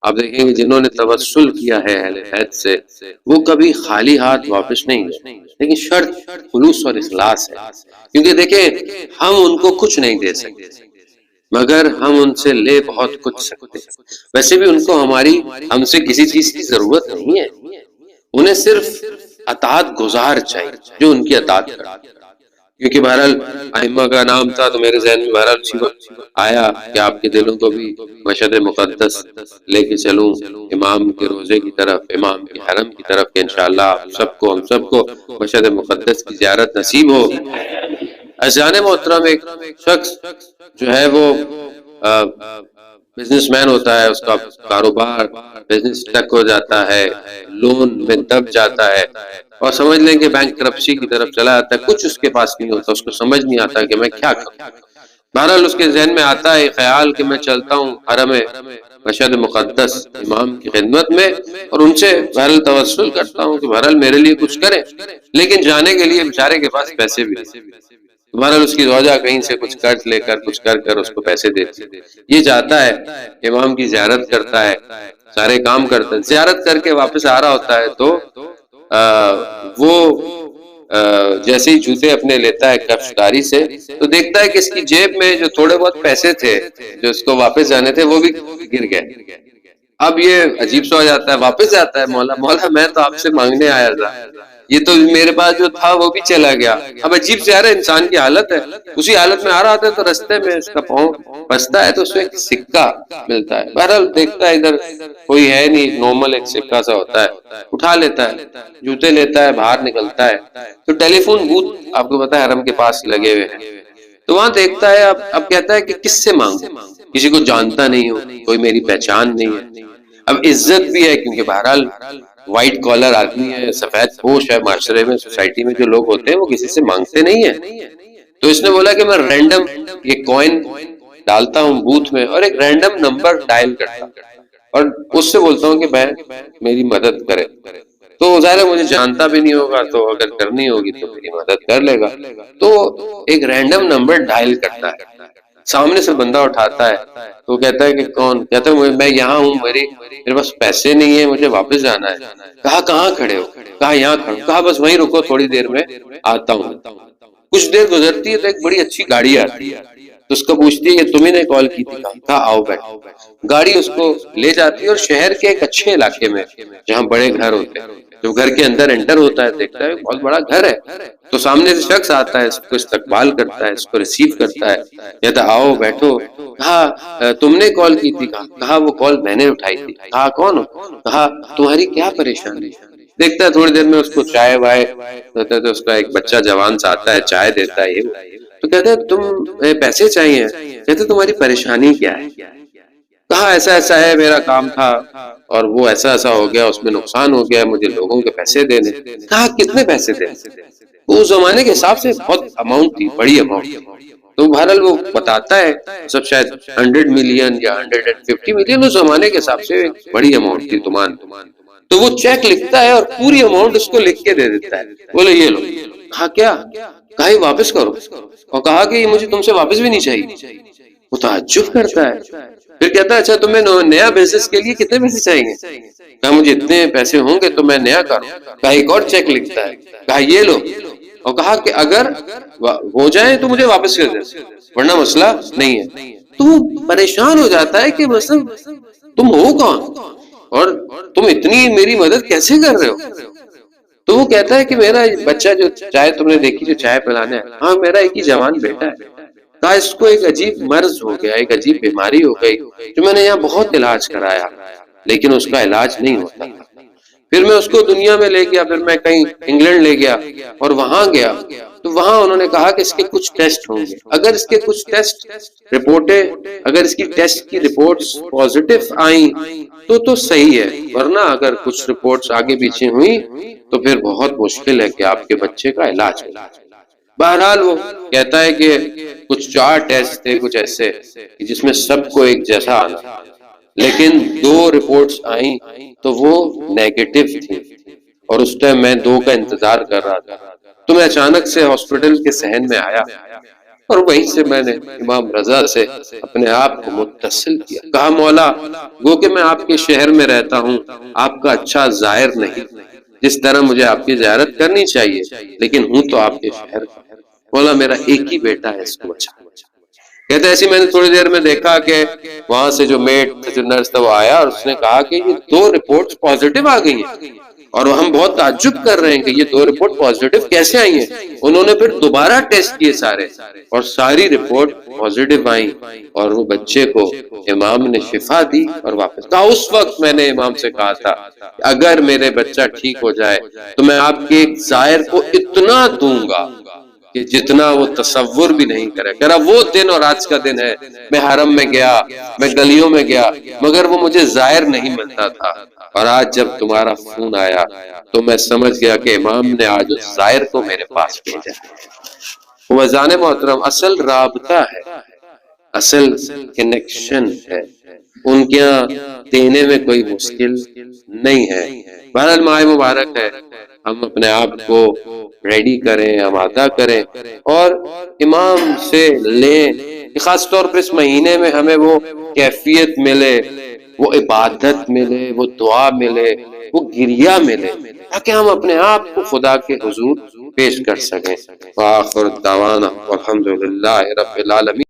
آپ دیکھیں گے جنہوں نے توسل کیا ہے اہل بیت سے وہ کبھی خالی ہاتھ واپس نہیں گئے، لیکن شرط خلوص اور اخلاص ہے، کیونکہ دیکھیں ہم ان کو کچھ نہیں دے سکتے مگر ہم ان سے لے بہت کچھ سکتے ہیں۔ ویسے بھی ان کو ہم سے کسی چیز کی ضرورت نہیں ہے، انہیں صرف اطاعت گزار چاہیے جو ان کی اطاعت کرتے، کیونکہ بہرحال ائمہ کا نام تھا تو میرے ذہن میں بہرحال اسی وقت آیا کہ آپ کے دلوں کو بھی مشہد مقدس لے کے چلوں امام کے روزے کی طرف، امام کے حرم کی طرف، کہ انشاءاللہ آپ سب کو ہم سب کو مشہد مقدس کی زیارت نصیب ہو۔ عزیزان محترم، ایک شخص جو ہے وہ بزنس مین ہوتا ہے، اس کا کاروبار بزنس ٹک ہو جاتا ہے، لون میں دب جاتا ہے اور سمجھ لیں کہ بینک کرپسی کی طرف چلا جاتا ہے، کچھ اس کے پاس نہیں ہوتا، اس کو سمجھ نہیں آتا کہ میں کیا کروں۔ بہرحال اس کے ذہن میں آتا ہے خیال کہ میں چلتا ہوں حرم مشہد مقدس امام کی خدمت میں اور ان سے بہرحال توسل کرتا ہوں کہ بہرحال میرے لیے کچھ کریں، لیکن جانے کے لیے بیچارے کے پاس پیسے بھی نہیں۔ بہرحال اس کی زوجہ کہیں سے کچھ قرض لے کر کچھ کر اس کو پیسے دیتی، یہ جاتا ہے امام کی زیارت کرتا ہے، سارے کام کرتا ہے، زیارت کر کے واپس آ رہا ہوتا ہے تو وہ جیسے ہی جوتے اپنے لیتا ہے کفشداری سے تو دیکھتا ہے کہ اس کی جیب میں جو تھوڑے بہت پیسے تھے جو اس کو واپس جانے تھے وہ بھی گر گئے۔ اب یہ عجیب سا ہو جاتا ہے، واپس جاتا ہے، مولا میں تو آپ سے مانگنے آیا تھا، یہ تو میرے پاس جو تھا وہ بھی چلا گیا۔ اب عجیب سے انسان کی حالت ہے، اسی حالت میں آ رہا تھا تو رستے میں اس کا پاؤں پھنستا ہے تو اس میں ایک سکہ ملتا ہے، بہرحال دیکھتا ہے ادھر کوئی ہے نہیں، نارمل ایک سکہ سا ہوتا ہے، اٹھا لیتا ہے، جوتے لیتا ہے، باہر نکلتا ہے تو ٹیلی فون بوتھ آپ کو پتا ہے حرم کے پاس لگے ہوئے ہیں، تو وہاں دیکھتا ہے، اب کہتا ہے کہ کس سے مانگوں، کسی کو جانتا نہیں ہوں، کوئی میری پہچان نہیں ہے۔ اب عزت بھی ہے کیونکہ بہرحال وائٹ کالر آدمی ہے، سفید پوش ہے، معاشرے میں سوسائٹی میں جو لوگ ہوتے ہیں وہ کسی سے مانگتے نہیں ہیں، تو اس نے بولا کہ میں رینڈم یہ کوئن ڈالتا ہوں بوتھ میں اور ایک رینڈم نمبر ڈائل کرتا ہوں اور اس سے بولتا ہوں کہ میں میری مدد کرے، تو ظاہر ہے مجھے جانتا بھی نہیں ہوگا تو اگر کرنی ہوگی تو میری مدد کر لے گا، تو ایک رینڈم نمبر ڈائل کرتا ہے، سامنے سے بندہ اٹھاتا ہے تو کہتا ہے کہ کون؟ کہتا ہے میں یہاں ہوں، میرے پاس پیسے نہیں ہیں، مجھے واپس جانا ہے۔ کہا کہاں کھڑے ہو؟ کہا یہاں کھڑا ہوں۔ کہا بس وہیں رکو، تھوڑی دیر میں آتا ہوں۔ کچھ دیر گزرتی ہے تو ایک بڑی اچھی گاڑی آتی ہے تو اس کو پوچھتی ہے کہ تمہیں نے کال کی تھی؟ کہا آؤ بیٹھو۔ گاڑی اس کو لے جاتی ہے اور شہر کے ایک اچھے علاقے میں جہاں بڑے گھر ہوتے ہیں، جو گھر کے اندر انٹر ہوتا ہے دیکھتا ہے بہت بڑا گھر ہے، تو سامنے سے شخص آتا ہے، اس کو استقبال کرتا ہے، اس کو ریسیو کرتا ہے، کہتا ہے آؤ بیٹھو۔ کہا تم نے کال کی تھی؟ کہا وہ کال میں نے اٹھائی تھی۔ کہا کون ہو؟ کہا تمہاری کیا پریشانی؟ دیکھتا ہے تھوڑی دیر میں اس کو چائے وائے ہوتا ہے تو اس کا ایک بچہ جوان سا آتا ہے، چائے دیتا ہے، تو کہتا ہے تم پیسے چاہیے؟ کہتے تمہاری پریشانی کیا ہے؟ کہا ایسا ایسا ہے، میرا کام تھا اور وہ ایسا ایسا ہو گیا، اس میں نقصان ہو گیا، مجھے لوگوں کے پیسے دینے۔ کہا کتنے پیسے دینے؟ اس زمانے کے حساب سے بہت اماؤنٹ تھی، بڑی اماؤنٹ، تو بہرحال وہ بتاتا ہے سب شاید 100 ملین یا 150 ملین، اس زمانے کے حساب سے بڑی اماؤنٹ تھی تمان، تو وہ چیک لکھتا ہے اور پوری اماؤنٹ اس کو لکھ کے دے دیتا ہے، بولے یہ لو۔ کہا کیا؟ کہا یہ واپس کرو، اور کہا کہ یہ مجھے تم سے واپس بھی نہیں چاہیے۔ وہ تعجب کرتا ہے، پھر کہتا ہے اچھا تمہیں نیا بزنس کے لیے کتنے پیسے چاہیے؟ کہا مجھے اتنے پیسے ہوں گے تو میں نیا کروں۔ کہا ایک اور چیک لکھتا ہے، کہا یہ لو، اور کہا کہ اگر ہو جائے تو مجھے واپس کر دیں ورنہ مسئلہ نہیں ہے۔ تو وہ پریشان ہو جاتا ہے کہ مثلا تم ہو کون اور تم اتنی میری مدد کیسے کر رہے ہو؟ تو وہ کہتا ہے کہ میرا بچہ جو چائے تم نے دیکھی جو چائے پلانا ہے، ہاں میرا ایک ہی جوان بیٹا ہے، کہا اس کو ایک عجیب مرض ہو گیا، ایک عجیب بیماری ہو گئی جو میں نے یہاں بہت علاج کرایا لیکن اس کا علاج نہیں ہوتا، پھر میں اس کو دنیا میں لے گیا، پھر میں کہیں انگلینڈ لے گیا اور وہاں گیا تو وہاں انہوں نے کہا کہ اس کے کچھ ٹیسٹ ہوں گے، اگر اس کے کچھ ٹیسٹ رپورٹیں، اگر اس کی ٹیسٹ کی رپورٹس پازیٹو آئیں تو صحیح ہے، ورنہ اگر کچھ رپورٹس آگے پیچھے ہوئی تو پھر بہت مشکل ہے کہ آپ کے بچے کا علاج ہو۔ بہرحال وہ کہتا ہے کہ کچھ 4 ٹیسٹ تھے کچھ ایسے جس میں سب کو ایک جیسا آنا، لیکن 2 رپورٹس آئیں تو وہ نیگیٹو تھی اور اس ٹائم میں 2 کا انتظار کر رہا تھا، تو میں اچانک سے ہاسپٹل کے صحن میں آیا، اور وہیں سے میں نے امام رضا سے اپنے آپ کو متصل کیا، کہا مولا گو کہ میں آپ کے شہر میں رہتا ہوں، آپ کا اچھا ظاہر نہیں، جس طرح مجھے آپ کی زیارت کرنی چاہیے، لیکن ہوں تو آپ کے شہر کا، مولا میرا ایک ہی بیٹا ہے، اس کو بچا۔ کہتے ایسی میں نے تھوڑی دیر میں دیکھا کہ وہاں سے جو میٹ جو نرس تھا وہ آیا اور اس نے کہا کہ یہ 2 رپورٹس پازیٹیو آ گئی ہیں، اور ہم بہت تعجب کر رہے ہیں کہ یہ 2 رپورٹ پازیٹیو کیسے آئی ہیں۔ انہوں نے پھر دوبارہ ٹیسٹ کیے سارے، اور ساری رپورٹ پازیٹیو آئیں، اور وہ بچے کو امام نے شفا دی اور واپس کہا۔ اس وقت میں نے امام سے کہا تھا کہ اگر میرے بچہ ٹھیک ہو جائے تو میں آپ کے ایک زائر کو اتنا دوں گا کہ جتنا وہ تصور بھی نہیں کرے۔ کہہ رہا وہ دن اور آج کا دن ہے، میں حرم میں گیا، میں گلیوں میں گیا، مگر وہ مجھے زائر نہیں ملتا تھا، اور آج جب تمہارا فون آیا تو میں سمجھ گیا کہ امام نے آج اس زائر کو میرے پاس بھیجا۔ وزان محترم، اصل رابطہ ہے، اصل کنیکشن ہے، ان کے یہاں دینے میں کوئی مشکل نہیں ہے۔ بہرحال ماہ مبارک ہے، ہم اپنے آپ کو ریڈی کریں، آمادہ کریں اور امام سے لیں، خاص طور پر اس مہینے میں ہمیں وہ کیفیت ملے، وہ عبادت ملے، وہ دعا ملے، وہ گریہ ملے، تاکہ ہم اپنے آپ کو خدا کے حضور پیش کر سکیں۔ وآخر دعوانا والحمد للہ رب العالمین۔